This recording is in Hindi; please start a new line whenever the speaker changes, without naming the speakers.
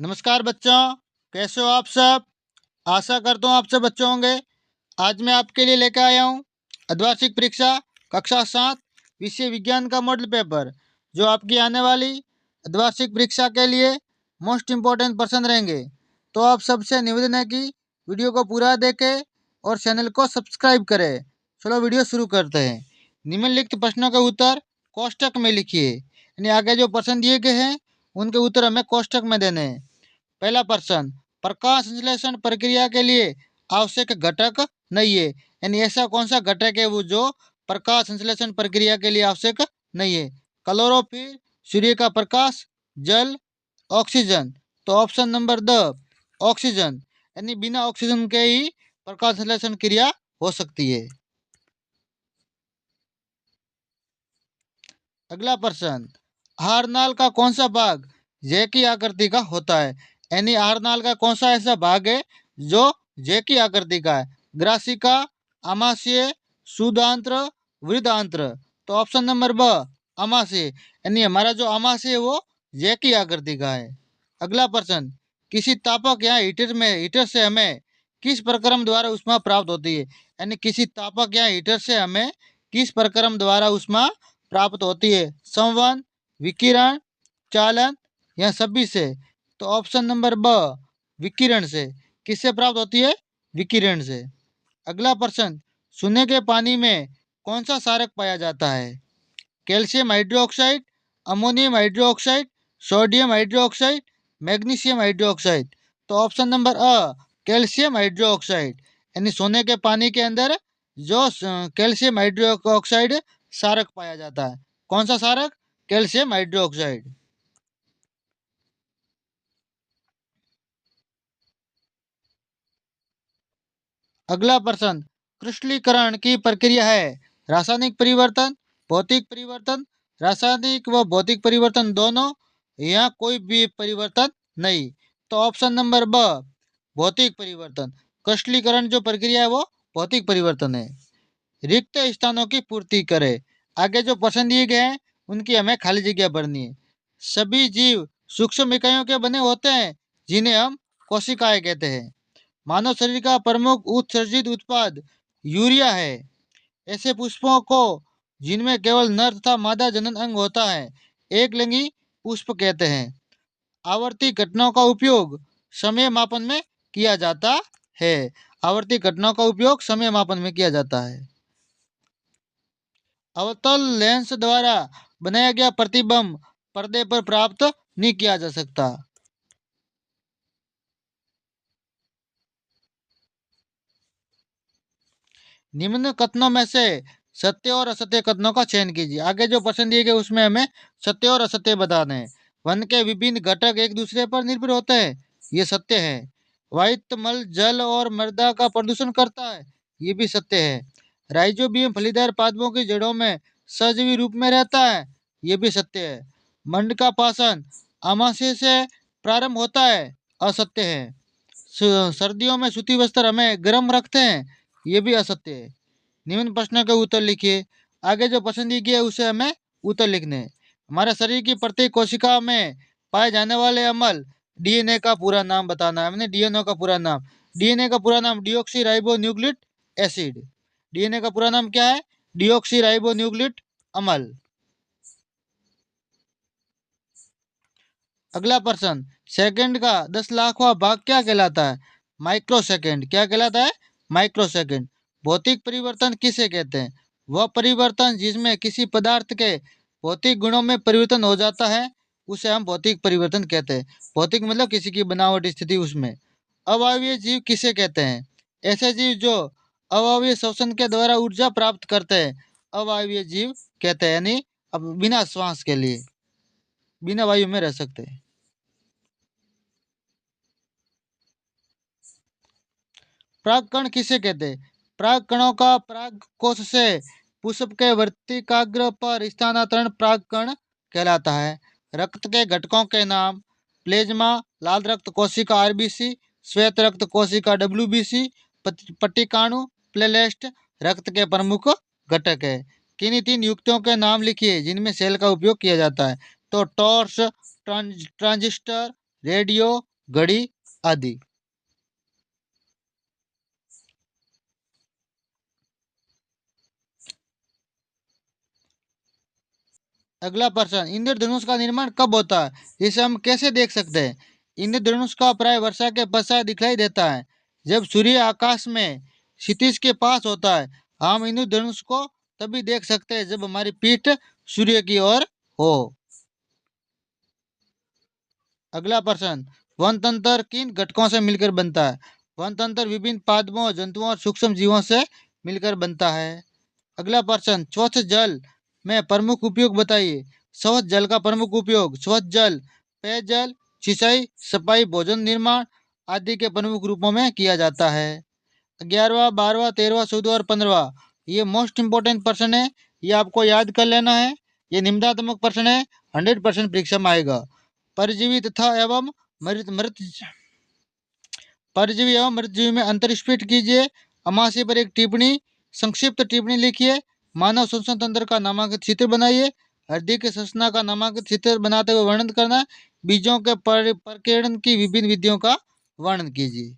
नमस्कार बच्चों, कैसे हो आप सब। आशा करता हूँ आप सब बच्चे होंगे। आज मैं आपके लिए लेकर आया हूँ अर्धवार्षिक परीक्षा कक्षा 7 विषय विज्ञान का मॉडल पेपर, जो आपकी आने वाली अर्धवार्षिक परीक्षा के लिए मोस्ट इम्पोर्टेंट प्रश्न रहेंगे। तो आप सबसे निवेदन है कि वीडियो को पूरा देखें और चैनल को सब्सक्राइब करें। चलो वीडियो शुरू करते हैं। निम्नलिखित प्रश्नों के उत्तर कोष्टक में लिखिए, यानी आगे जो प्रश्न दिए गए हैं उनके उत्तर हमें कोष्टक में देने हैं। पहला प्रश्न, प्रकाश संश्लेषण प्रक्रिया के लिए आवश्यक घटक नहीं है, यानी ऐसा कौन सा घटक है वो जो प्रकाश संश्लेषण प्रक्रिया के लिए आवश्यक नहीं है। क्लोरोफिल, सूर्य का प्रकाश, जल, ऑक्सीजन। तो ऑप्शन नंबर द ऑक्सीजन, यानी बिना ऑक्सीजन के ही प्रकाश संश्लेषण क्रिया हो सकती है। अगला प्रश्न, हारनाल का कौन सा भाग जे की आकृति का होता है, यानी हारनाल का कौन सा ऐसा भाग है जो जे की आकृति का है। ग्रासिका, आमाशय, सुदांत्र, वृद्धांत्र। तो ऑप्शन नंबर ब आमाशय, यानी हमारा जो आमाशय है वो जे की आकृति का है। अगला प्रश्न, किसी तापक या हीटर से हमें किस प्रक्रम द्वारा ऊष्मा प्राप्त होती है, यानी किसी तापक या हीटर से हमें किस प्रक्रम द्वारा ऊष्मा प्राप्त होती है। संवहन, विकिरण, चालन या सभी से। तो ऑप्शन नंबर ब विकिरण से। किससे प्राप्त होती है? विकिरण से। अगला प्रश्न, सोने के पानी में कौन सा क्षारक पाया जाता है। Calcium hydroxide, ammonium hydroxide, sodium hydroxide, magnesium hydroxide. तो ऑप्शन नंबर अ कैल्शियम हाइड्रोक्साइड, यानी सोने के पानी के अंदर जो कैल्शियम हाइड्रोक्साइड क्षारक पाया जाता है। कौन सा क्षारक? Calcium hydroxide. अगला प्रश्न, क्रिस्टलीकरण की प्रक्रिया है रासायनिक परिवर्तन, भौतिक परिवर्तन, रासायनिक व भौतिक परिवर्तन दोनों, या कोई भी परिवर्तन नहीं। तो ऑप्शन नंबर ब भौतिक परिवर्तन। क्रिस्टलीकरण जो प्रक्रिया है वो भौतिक परिवर्तन है। रिक्त स्थानों की पूर्ति करे। आगे जो प्रश्न दिए गए हैं उनकी हमें खाली जगह भरनी है। सभी जीव सूक्ष्म इकाइयों के बने होते हैं जिन्हें हम कोशिकाएं कहते हैं। मानव शरीर का प्रमुख उत्सर्जित उत्पाद यूरिया है। ऐसे पुष्पों को जिनमें केवल नर तथा मादा जनन अंग होता है एक लिंगी पुष्प कहते हैं। आवर्ती घटनाओं का उपयोग समय मापन में किया जाता है। आवर्ती घटनाओं का उपयोग समय मापन में किया जाता है। अवतल लेंस द्वारा बनाया गया प्रतिबिंब पर्दे पर प्राप्त नहीं किया जा सकता। निम्न कथनों में से सत्य और असत्य कथनों का चयन कीजिए। आगे जो प्रश्न दिए गए उसमें हमें सत्य और असत्य बताने हैं। वन के विभिन्न घटक एक दूसरे पर निर्भर होते हैं, ये सत्य है। वायुमल जल और मृदा का प्रदूषण करता है, ये भी सत्य है। राइजोबियम फलीदार पादपों की जड़ों में सजीवी रूप में रहता है, ये भी सत्य है। मंड का पाषण आमाशय से प्रारंभ होता है, असत्य है। सर्दियों में सूती वस्त्र हमें गर्म रखते हैं, ये भी असत्य है। निम्न प्रश्न का उत्तर लिखिए। आगे जो प्रश्न दिए गए उसे हमें उत्तर लिखने हैं। हमारे शरीर की प्रत्येक कोशिका में पाए जाने वाले अम्ल डीएनए का पूरा नाम बताना है। हमने डीएनए का पूरा नाम, डीएनए का पूरा नाम deoxy ribo nucleic acid. DNA का पूरा नाम क्या है? डिऑक्सी राइबो न्यूक्लिक अम्ल। अगला प्रश्न, सेकंड का 10 लाखवां भाग क्या कहलाता है? Micro second. क्या कहलाता है? Micro second. भौतिक परिवर्तन किसे कहते हैं? वह परिवर्तन जिसमें किसी पदार्थ के भौतिक गुणों में परिवर्तन हो जाता है उसे हम भौतिक परिवर्तन कहते हैं। भौतिक मतलब किसी की बनावट स्थिति उसमें। अवायवीय जीव किसे कहते हैं? ऐसे जीव जो अवायवीय श्वसन के द्वारा ऊर्जा प्राप्त करते हैं अवायवीय जीव कहते हैं, यानी अब बिना श्वास के लिए बिना वायु में रह सकते हैं। परागकण किसे कहते हैं? परागकणों का पराग कोश से पुष्प के वर्तिकाग्र पर स्थानांतरण परागकण कहलाता है। रक्त के घटकों के नाम, प्लेज्मा लाल रक्त कोशिका आरबीसी, श्वेत रक्त कोशिका डब्ल्यूबीसी, पट्टिकाणु प्लेलेस्ट रक्त के प्रमुख घटक है। किन्हीं 3 युक्तियों के नाम लिखिए जिनमें सेल का उपयोग किया जाता है। तो टॉर्च, ट्रांजिस्टर, रेडियो घड़ी आदि। अगला प्रश्न, इंद्रधनुष का निर्माण कब होता है? इसे हम कैसे देख सकते हैं? इंद्रधनुष का प्राय वर्षा के पश्चात दिखाई देता है, जब सूर्य आकाश में क्षितिज के पास होता है। हम इंद्रधनुष को तभी देख सकते हैं जब हमारी पीठ सूर्य की ओर हो। अगला प्रश्न, वन तंत्र किन घटकों से मिलकर बनता है? वन तंत्र विभिन्न पादपों, जंतुओं और सूक्ष्म जीवों से मिलकर बनता है। अगला प्रश्न, स्वच्छ जल में प्रमुख उपयोग बताइए। स्वच्छ जल का प्रमुख उपयोग स्वच्छ जल पेयजल, सिंचाई, सफाई, भोजन निर्माण आदि के प्रमुख रूपों में किया जाता है। 11वां, 12वां, 13वां, 14वां और 15वां, ये मोस्ट इंपोर्टेंट प्रश्न है, ये आपको याद कर लेना है। ये निम्नात्मक प्रश्न है, 100% परीक्षा में आएगा। परजीवी तथा एवं मृत मृत परजीवी एवं मृतजीवी में अंतर स्पष्ट कीजिए। अमाशय पर एक टिप्पणी, संक्षिप्त टिप्पणी लिखिए। मानव श्वसन तंत्र का नामांकित चित्र बनाइए। हृदय के संरचना का नामांकित चित्र बनाते हुए वर्णन करना। बीजों के प्रकीर्णन की विभिन्न विधियों का वर्णन कीजिए।